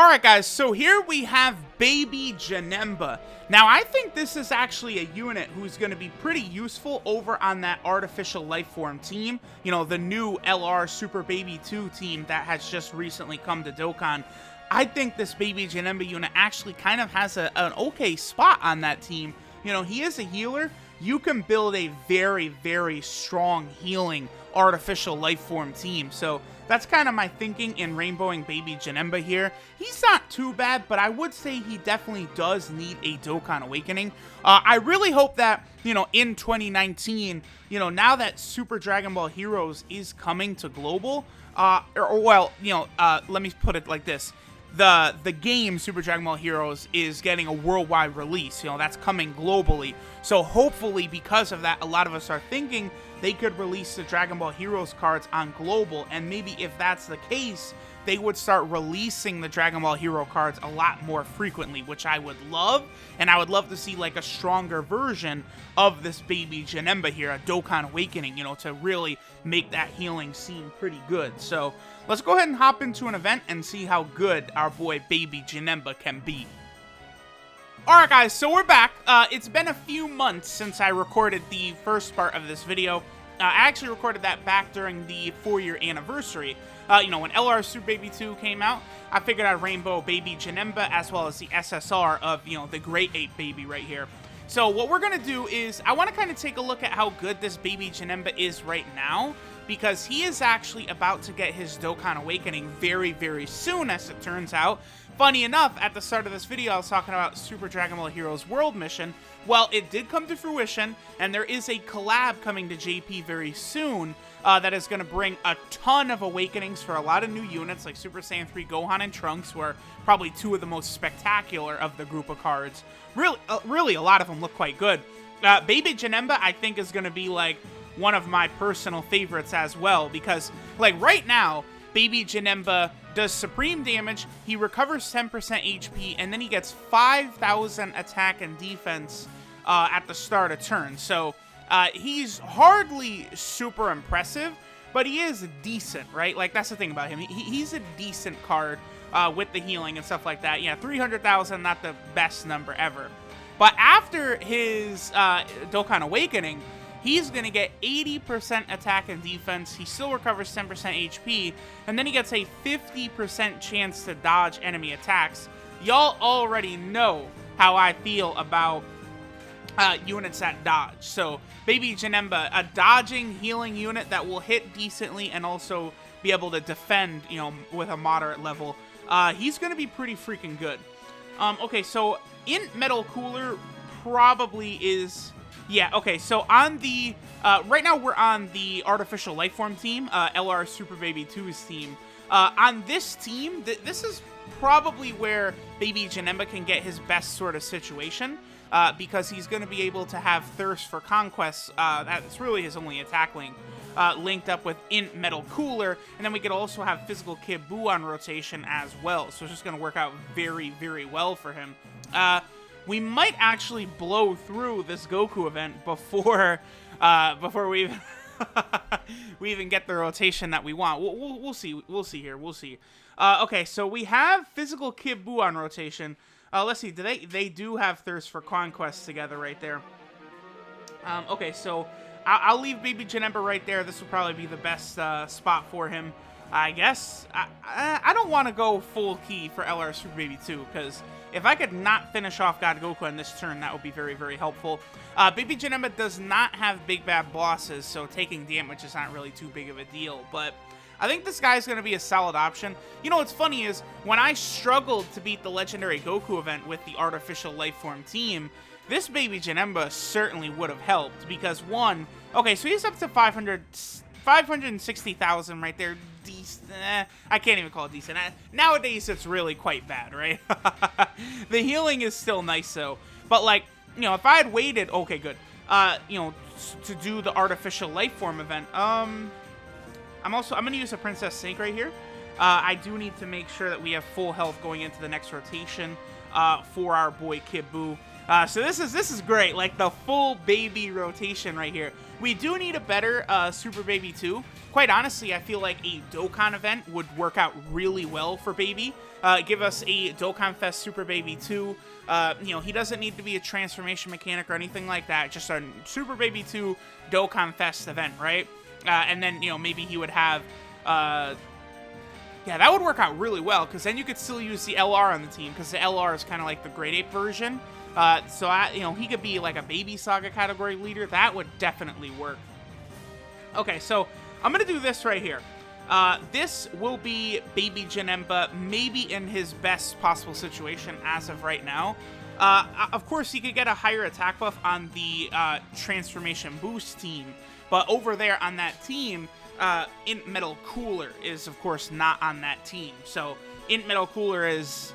Alright guys, so here we have Baby JANEMBA. Now I think this is actually a unit who's going to be pretty useful over on that artificial life form team. You know, the new LR Super Baby 2 team that has just recently come to Dokkan. I think this Baby JANEMBA unit actually kind of has an okay spot on that team. You know, he is a healer. You can build a very, very strong healing artificial life form team. So that's kind of my thinking in rainbowing Baby JANEMBA here. He's not too bad, but I would say he definitely does need a Dokkan Awakening. I really hope that, you know, in 2019, you know, now that Super Dragon Ball Heroes is coming to global, let me put it like this. The game Super Dragon Ball Heroes is getting a worldwide release. You know, that's coming globally. So hopefully because of that, a lot of us are thinking they could release the Dragon Ball Heroes cards on global, and maybe if that's the case, they would start releasing the Dragon Ball Hero cards a lot more frequently, which I would love, and I would love to see like a stronger version of this Baby JANEMBA here, a Dokkan Awakening, you know, to really make that healing seem pretty good. So let's go ahead and hop into an event and see how good our boy Baby JANEMBA can be. Alright guys, so we're back. It's been a few months since I recorded the first part of this video. I actually recorded that back during the 4-year anniversary. You know, when LR Super Baby 2 came out, I figured I'd rainbow Baby JANEMBA as well as the SSR of, you know, the Great Ape Baby right here. So what we're going to do is, I want to kind of take a look at how good this Baby JANEMBA is right now, because he is actually about to get his Dokkan Awakening very, very soon, as it turns out. Funny enough, at the start of this video, I was talking about Super Dragon Ball Heroes World Mission. Well, it did come to fruition, and there is a collab coming to JP very soon that is going to bring a ton of awakenings for a lot of new units, like Super Saiyan 3 Gohan and Trunks, who are probably two of the most spectacular of the group of cards. Really, a lot of them look quite good. Baby JANEMBA, I think, is going to be, like, one of my personal favorites as well, because, like, right now, Baby JANEMBA does supreme damage, he recovers 10% HP, and then he gets 5,000 attack and defense at the start of turn. So he's hardly super impressive, but he is decent, right? Like, that's the thing about him. He's a decent card with the healing and stuff like that. Yeah, 300,000, not the best number ever. But after his Dokkan Awakening, he's going to get 80% attack and defense, he still recovers 10% HP, and then he gets a 50% chance to dodge enemy attacks. Y'all already know how I feel about units that dodge. So, Baby JANEMBA, a dodging, healing unit that will hit decently and also be able to defend, you know, with a moderate level. He's going to be pretty freaking good. Okay, so in Metal Cooler probably is... Yeah, okay, so on the, right now we're on the Artificial Lifeform team, LR Super Baby 2's team. On this team, this is probably where Baby JANEMBA can get his best sort of situation, because he's going to be able to have Thirst for Conquest, that's really his only attack link, linked up with Int Metal Cooler, and then we could also have Physical Kid Buu on rotation as well, so it's just going to work out very, very well for him. We might actually blow through this Goku event before we even we even get the rotation that we want. We'll see. We'll see here. We'll see. Okay, so we have Physical Kid Buu on rotation. Let's see. They do have Thirst for Conquest together right there. Okay, so I'll leave Baby JANEMBA right there. This will probably be the best spot for him, I guess. I don't want to go full key for LR Super Baby 2, because if I could not finish off God Goku on this turn, that would be very, very helpful. Baby JANEMBA does not have big bad bosses, so taking damage is not really too big of a deal, but I think this guy's going to be a solid option. You know what's funny is, when I struggled to beat the Legendary Goku event with the Artificial Lifeform team, this Baby JANEMBA certainly would have helped, because one, okay, so he's up to 560,000 right there. Decent. I can't even call it decent. Nowadays, it's really quite bad, right? The healing is still nice, though. But, like, you know, if I had waited... Okay, good. You know, to do the Artificial Lifeform event, I'm going to use a Princess Snake right here. I do need to make sure that we have full health going into the next rotation for our boy Kid Buu. So this is great, like the full baby rotation right here. We do need a better Super Baby 2. Quite honestly, I feel like a Dokkan event would work out really well for Baby. Give us a Dokkan Fest Super Baby 2. You know, he doesn't need to be a transformation mechanic or anything like that. Just a Super Baby 2 Dokkan Fest event, right? And then, you know, maybe he would have... yeah, that would work out really well, because then you could still use the LR on the team, because the LR is kind of like the Grade 8 version. You know, he could be like a Baby Saga category leader. That would definitely work. Okay, so I'm going to do this right here. This will be Baby JANEMBA, maybe in his best possible situation as of right now. Of course, he could get a higher attack buff on the Transformation Boost team, but over there on that team, Int Metal Cooler is, of course, not on that team. So, Int Metal Cooler is...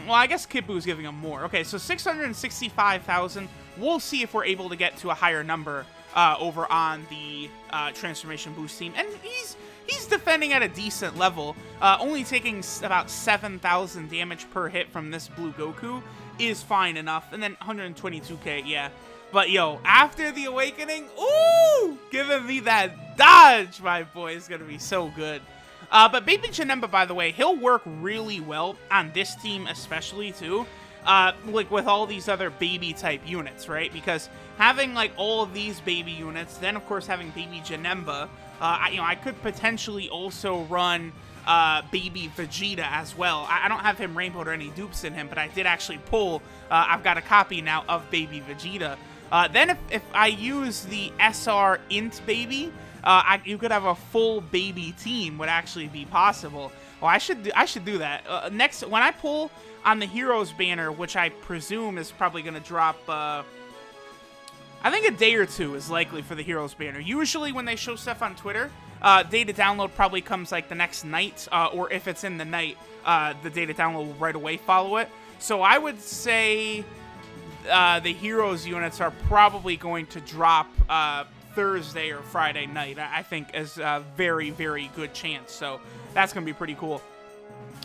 Well, I guess Kid Boo's giving him more. Okay, so 665,000. We'll see if we're able to get to a higher number over on the Transformation Boost team. And he's defending at a decent level. Only taking about 7,000 damage per hit from this Blue Goku is fine enough. And then 122k, yeah. But, yo, after the Awakening, ooh, giving me that dodge, my boy, is going to be so good. But Baby JANEMBA, by the way, he'll work really well on this team especially, too. Like, with all these other baby-type units, right? Because having, like, all of these baby units, then, of course, having Baby JANEMBA, you know, I could potentially also run Baby Vegeta as well. I don't have him rainbowed or any dupes in him, but I did actually pull, I've got a copy now of Baby Vegeta. Then if I use the SR Int Baby, you could have a full baby team would actually be possible. Well, I should do that. Next, when I pull on the Heroes banner, which I presume is probably going to drop, I think a day or two is likely for the Heroes banner. Usually when they show stuff on Twitter, data download probably comes like the next night, or if it's in the night, the data download will right away follow it. So I would say the Heroes units are probably going to drop Thursday or Friday night, I think, is a very, very good chance. So that's going to be pretty cool.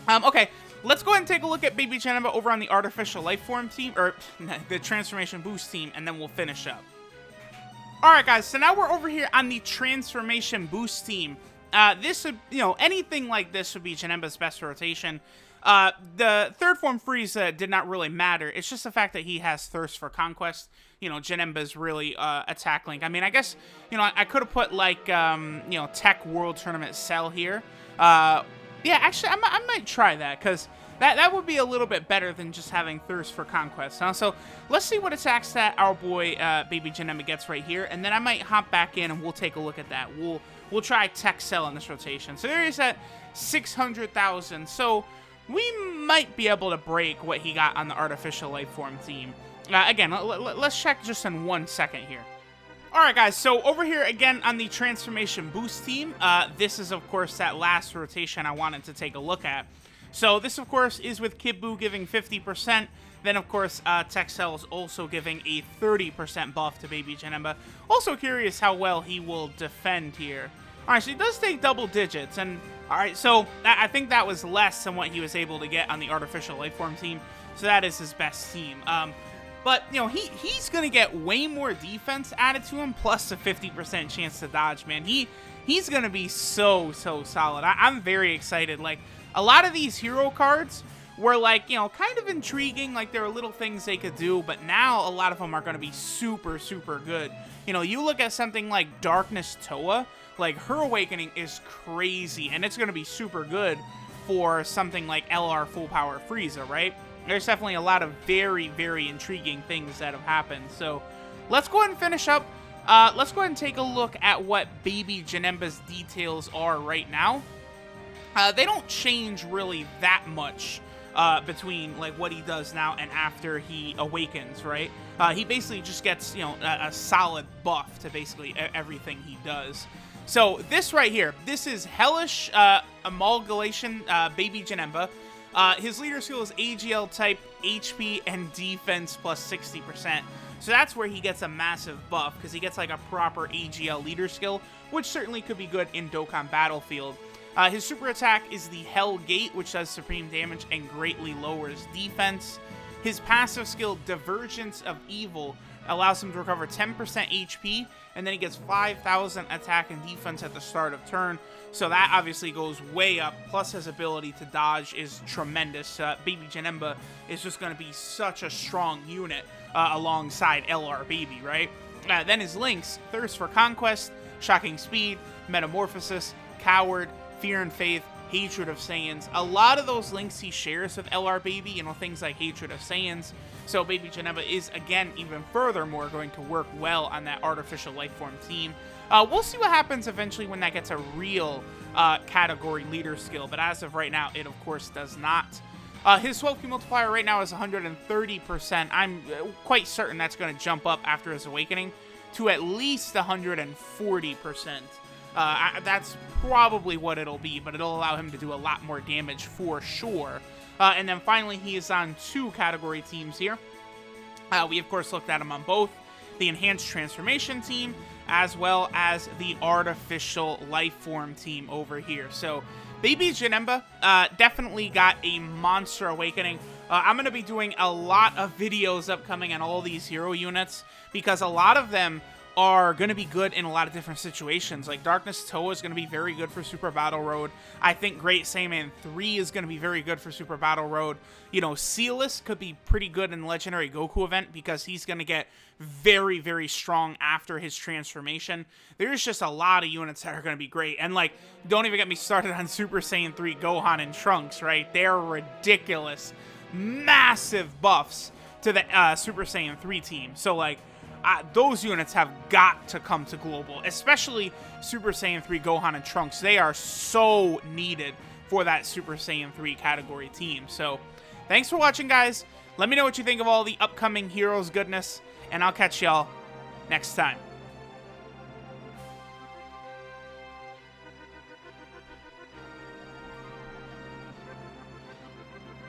Okay, let's go ahead and take a look at Baby JANEMBA over on the Artificial Lifeform team, or the Transformation Boost team, and then we'll finish up. Alright, guys, so now we're over here on the Transformation Boost team. This would, you know, anything like this would be JANEMBA's best rotation. The third form Frieza did not really matter. It's just the fact that he has Thirst for Conquest. You know, JANEMBA's really attack link. I mean, I guess, you know, I could have put, like, you know, Tech World Tournament Cell here. Yeah, actually, I might try that, because that would be a little bit better than just having Thirst for Conquest. So let's see what attacks that our boy Baby JANEMBA gets right here, and then I might hop back in and we'll take a look at that. We'll try Tech Cell in this rotation. So there is at 600,000. So we might be able to break what he got on the Artificial Lifeform team. Again, let's check just in 1 second here. Alright, guys, so over here again on the Transformation Boost team, this is, of course, that last rotation I wanted to take a look at. So this, of course, is with Kid Buu giving 50%. Then, of course, Tech Cell is also giving a 30% buff to Baby JANEMBA. Also curious how well he will defend here. Alright, so he does take double digits, and alright, so I think that was less than what he was able to get on the Artificial Lifeform team, so that is his best team. But, you know, he's going to get way more defense added to him, plus a 50% chance to dodge, man. He's going to be so solid. I'm very excited. Like, a lot of these hero cards were, like, you know, kind of intriguing. Like, there are little things they could do, but now a lot of them are going to be super good. You know, you look at something like Darkness Toa, like, her Awakening is crazy, and it's going to be super good for something like LR Full Power Frieza, right? There's definitely a lot of very intriguing things that have happened. So let's go ahead and finish up. Let's go ahead and take a look at what Baby JANEMBA's details are right now. They don't change really that much between like what he does now and after he awakens, right? He basically just gets, you know, a solid buff to basically everything he does. So this right here, this is Hellish Amalgamation Baby JANEMBA. His leader skill is AGL type, HP, and defense plus 60%. So that's where he gets a massive buff, because he gets like a proper AGL leader skill, which certainly could be good in Dokkan Battlefield. His super attack is the Hell Gate, which does supreme damage and greatly lowers defense. His passive skill, Divergence of Evil, allows him to recover 10% HP, and then he gets 5,000 attack and defense at the start of turn. So that obviously goes way up, plus his ability to dodge is tremendous. Baby JANEMBA is just going to be such a strong unit alongside LR Baby, right? Then his links, Thirst for Conquest, Shocking Speed, Metamorphosis, Coward, Fear and Faith, Hatred of Saiyans. A lot of those links he shares with LR Baby, you know, things like Hatred of Saiyans. So Baby JANEMBA is, again, even furthermore going to work well on that Artificial Lifeform team. We'll see what happens eventually when that gets a real category leader skill, but as of right now, it of course does not. His 12Q multiplier right now is 130%. I'm quite certain that's going to jump up after his awakening to at least 140%. That's probably what it'll be, but it'll allow him to do a lot more damage for sure. And then finally, he is on 2 category teams here. We, of course, looked at him on both the Enhanced Transformation team as well as the Artificial Lifeform team over here. So, Baby JANEMBA definitely got a monster awakening. I'm going to be doing a lot of videos upcoming on all these hero units because a lot of them are going to be good in a lot of different situations. Like Darkness Toa is going to be very good for Super Battle Road. I think Great Saiyaman 3 is going to be very good for Super Battle Road. You know, Sealess could be pretty good in the Legendary Goku event because he's going to get very, very strong after his transformation. There's just a lot of units that are going to be great. And, like, don't even get me started on Super Saiyan 3 Gohan and Trunks, right? They're ridiculous. Massive buffs to the Super Saiyan 3 team. So, like, those units have got to come to Global, especially Super Saiyan 3 Gohan and Trunks. They are so needed for that Super Saiyan 3 category team. So, thanks for watching, guys. Let me know what you think of all the upcoming Heroes goodness, and I'll catch y'all next time.